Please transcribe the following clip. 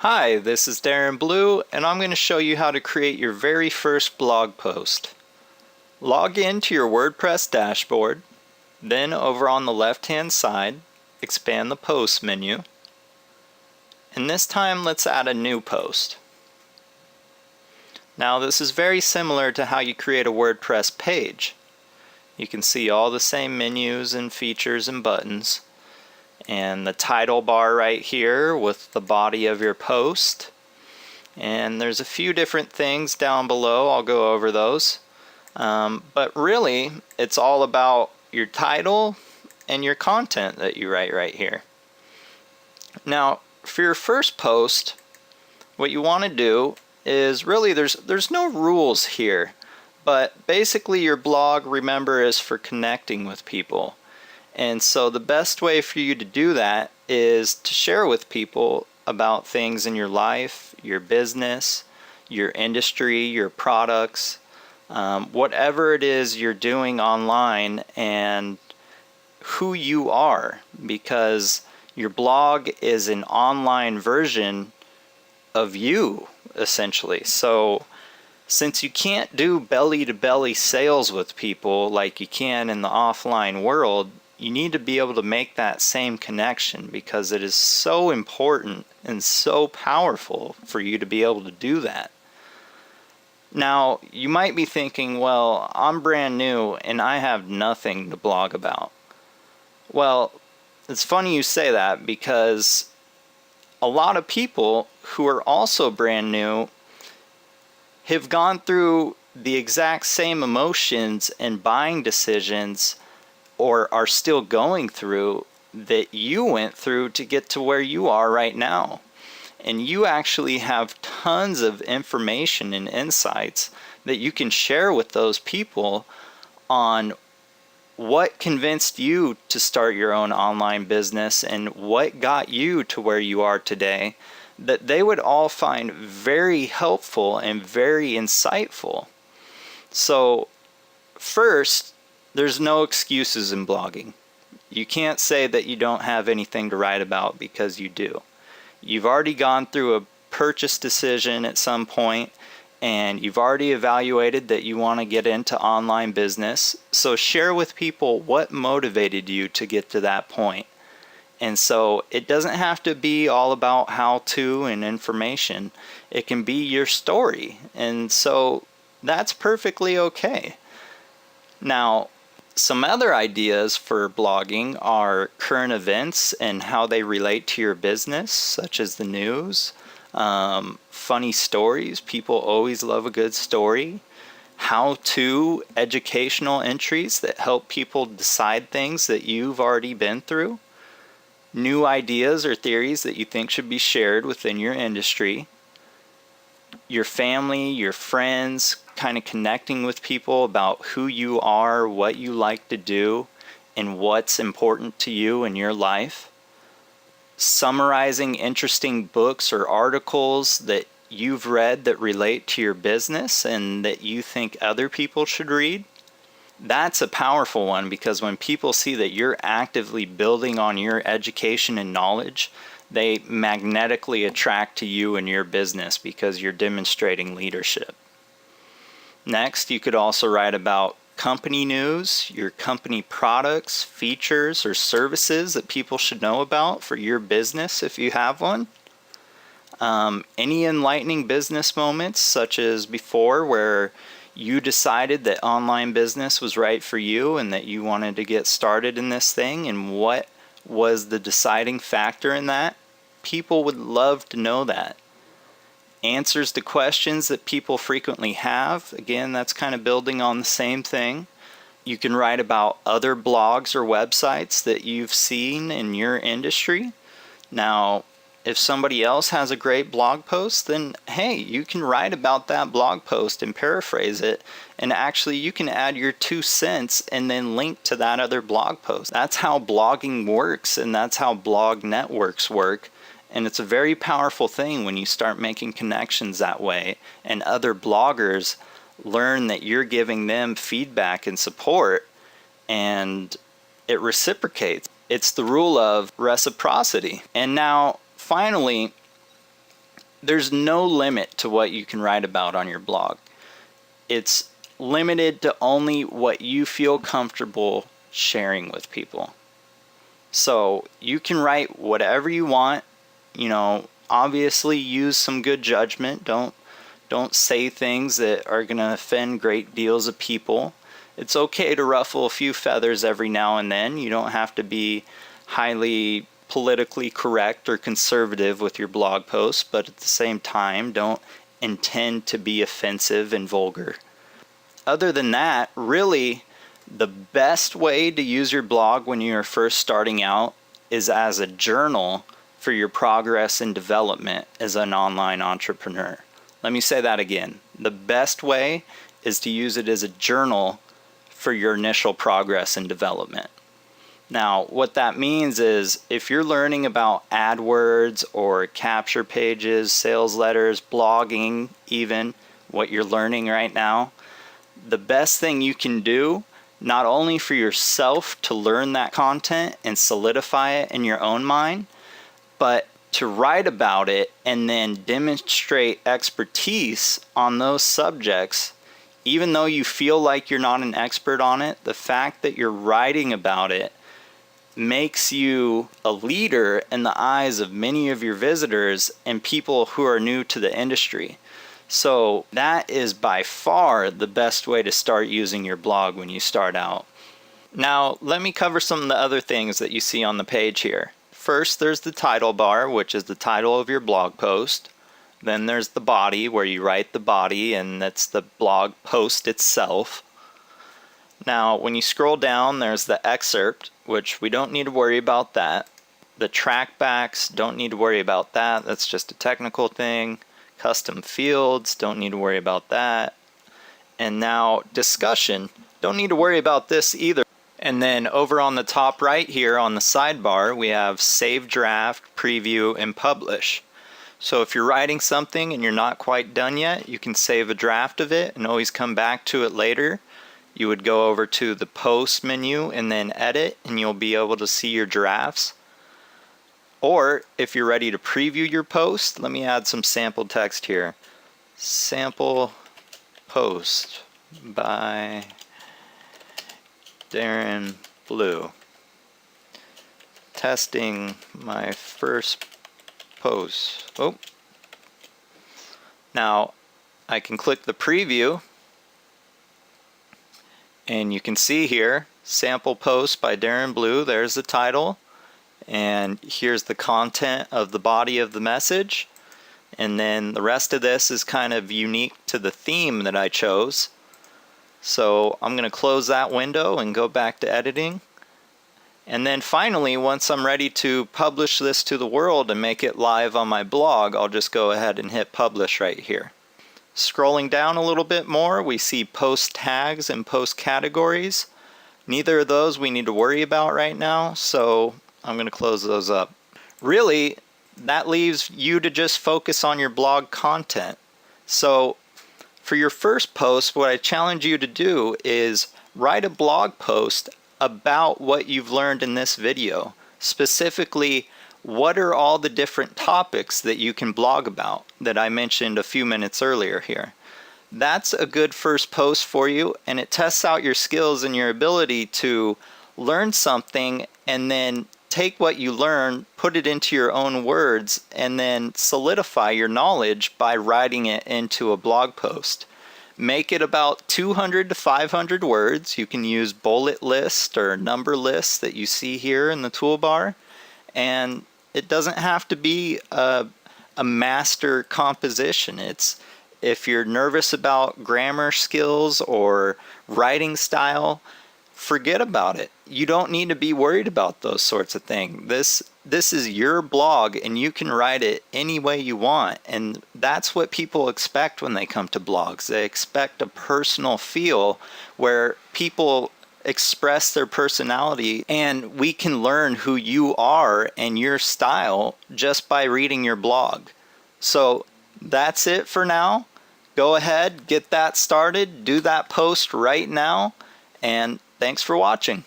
Hi, this is Darren Blue, and I'm going to show you how to create your very first blog post. Log into your WordPress dashboard, then over on the left-hand side, expand the Post menu, and this time let's add a new post. Now this is very similar to how you create a WordPress page. You can see all the same menus and features and buttons, and the title bar right here with the body of your post. And there's a few different things down below. I'll go over those. But really, it's all about your title and your content that you write right here. Now, for your first post, what you want to do is really, there's no rules here. But basically your blog, remember, is for connecting with people. And so the best way for you to do that is to share with people about things in your life, your business, your industry, your products, whatever it is you're doing online and who you are, because your blog is an online version of you, essentially. So since you can't do belly-to-belly sales with people like you can in the offline world, you need to be able to make that same connection, because it is so important and so powerful for you to be able to do that. Now, you might be thinking, well, I'm brand new and I have nothing to blog about. Well, it's funny you say that, because a lot of people who are also brand new have gone through the exact same emotions and buying decisions, or are still going through, that you went through to get to where you are right now. And you actually have tons of information and insights that you can share with those people on what convinced you to start your own online business and what got you to where you are today, that they would all find very helpful and very insightful. So first, there's no excuses in blogging. You can't say that you don't have anything to write about, because you do. You've already gone through a purchase decision at some point, and you've already evaluated that you want to get into online business. So share with people what motivated you to get to that point. And so it doesn't have to be all about how-to and information. It can be your story. And so that's perfectly okay. Now, some other ideas for blogging are current events and how they relate to your business, such as the news, funny stories. People always love a good story. How-to educational entries that help people decide things that you've already been through. New ideas or theories that you think should be shared within your industry. Your family, your friends, kind of connecting with people about who you are, what you like to do, and what's important to you in your life. Summarizing interesting books or articles that you've read that relate to your business and that you think other people should read. That's a powerful one, because when people see that you're actively building on your education and knowledge, they magnetically attract to you and your business, because you're demonstrating leadership. Next, you could also write about company news, your company products, features, or services that people should know about for your business if you have one. Any enlightening business moments, such as before, where you decided that online business was right for you and that you wanted to get started in this thing, and what was the deciding factor in that. People would love to know that. Answers to questions that people frequently have. Again, that's kind of building on the same thing. You can write about other blogs or websites that you've seen in your industry. Now, if somebody else has a great blog post, then hey, you can write about that blog post and paraphrase it, and actually you can add your 2 cents and then link to that other blog post. That's how blogging works, and that's how blog networks work. And it's a very powerful thing when you start making connections that way, and other bloggers learn that you're giving them feedback and support, and it reciprocates. It's the rule of reciprocity. And now, finally, there's no limit to what you can write about on your blog. It's limited to only what you feel comfortable sharing with people. So you can write whatever you want, obviously use some good judgment. Don't say things that are going to offend great deals of people. It's okay to ruffle a few feathers every now and then. You don't have to be highly politically correct or conservative with your blog posts, but at the same time, don't intend to be offensive and vulgar. Other than that, really, the best way to use your blog when you're first starting out is as a journal for your progress and development as an online entrepreneur. Let me say that again. The best way is to use it as a journal for your initial progress and development. Now, what that means is if you're learning about AdWords or capture pages, sales letters, blogging, even what you're learning right now, the best thing you can do, not only for yourself to learn that content and solidify it in your own mind, but to write about it and then demonstrate expertise on those subjects. Even though you feel like you're not an expert on it, the fact that you're writing about it makes you a leader in the eyes of many of your visitors and people who are new to the industry. So that is by far the best way to start using your blog when you start out. Now, let me cover some of the other things that you see on the page here. First, there's the title bar, which is the title of your blog post. Then there's the body, where you write the body, and that's the blog post itself. Now, when you scroll down, there's the excerpt, which we don't need to worry about that. The trackbacks, don't need to worry about that. That's just a technical thing. Custom fields, don't need to worry about that. And now discussion, don't need to worry about this either. And then over on the top right here on the sidebar, we have save draft, preview, and publish. So if you're writing something and you're not quite done yet, you can save a draft of it and always come back to it later. You would go over to the post menu and then edit, and you'll be able to see your drafts. Or if you're ready to preview your post, let me add some sample text here. Sample post by Darren Blue. Testing my first post. Oh. Now I can click the preview, and you can see here, sample post by Darren Blue. There's the title. And here's the content of the body of the message. And then the rest of this is kind of unique to the theme that I chose. So I'm going to close that window and go back to editing. And then finally, once I'm ready to publish this to the world and make it live on my blog, I'll just go ahead and hit publish right here. Scrolling down a little bit more, we see post tags and post categories. Neither of those we need to worry about right now, so I'm going to close those up. Really, that leaves you to just focus on your blog content. So for your first post, what I challenge you to do is write a blog post about what you've learned in this video. Specifically, what are all the different topics that you can blog about that I mentioned a few minutes earlier here. That's a good first post for you, and it tests out your skills and your ability to learn something and then take what you learn, put it into your own words, and then solidify your knowledge by writing it into a blog post. Make it about 200 to 500 words. You can use bullet lists or number lists that you see here in the toolbar. And it doesn't have to be a master composition. It's if you're nervous about grammar skills or writing style, forget about it. You don't need to be worried about those sorts of things. This is your blog, and you can write it any way you want. And that's what people expect when they come to blogs. They expect a personal feel where people express their personality, and we can learn who you are and your style just by reading your blog. So that's it for now. Go ahead, get that started, do that post right now, and thanks for watching.